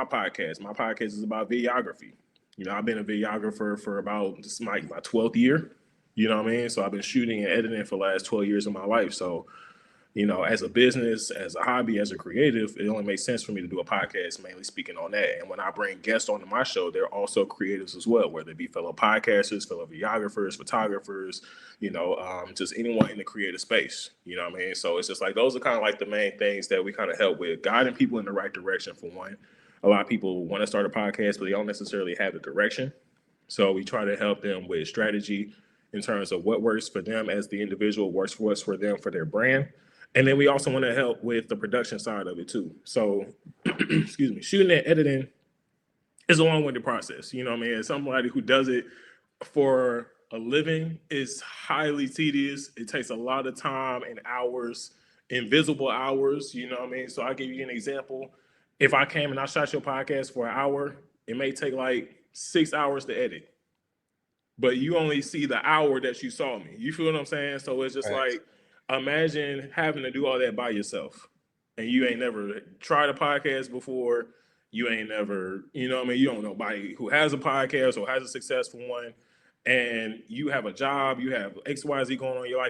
podcast. My podcast is about videography. You know, I've been a videographer for about this is my 12th year. You know what I mean? So I've been shooting and editing for the last 12 years of my life. So, you know, as a business, as a hobby, as a creative, it only makes sense for me to do a podcast, mainly speaking on that. And when I bring guests onto my show, they're also creatives as well, whether it be fellow podcasters, fellow videographers, photographers, just anyone in the creative space. You know what I mean? So it's just like those are kind of like the main things that we kind of help with, guiding people in the right direction for one. A lot of people want to start a podcast, but they don't necessarily have the direction. So we try to help them with strategy in terms of what works for them as the individual, works for what's for them for their brand. And then we also want to help with the production side of it too. So, excuse me, shooting and editing is a long-winded process. You know what I mean? As somebody who does it for a living is highly tedious. It takes a lot of time and hours, invisible hours. You know what I mean? So I'll give you an example. If I came and I shot your podcast for an hour, it may take like 6 hours to edit, but you only see the hour that you saw me. You feel what I'm saying? So it's just Facts. like, imagine having to do all that by yourself, and you ain't never tried a podcast before. You ain't never, you know what I mean? You don't know nobody who has a podcast or has a successful one, and you have a job, you have XYZ going on in your life.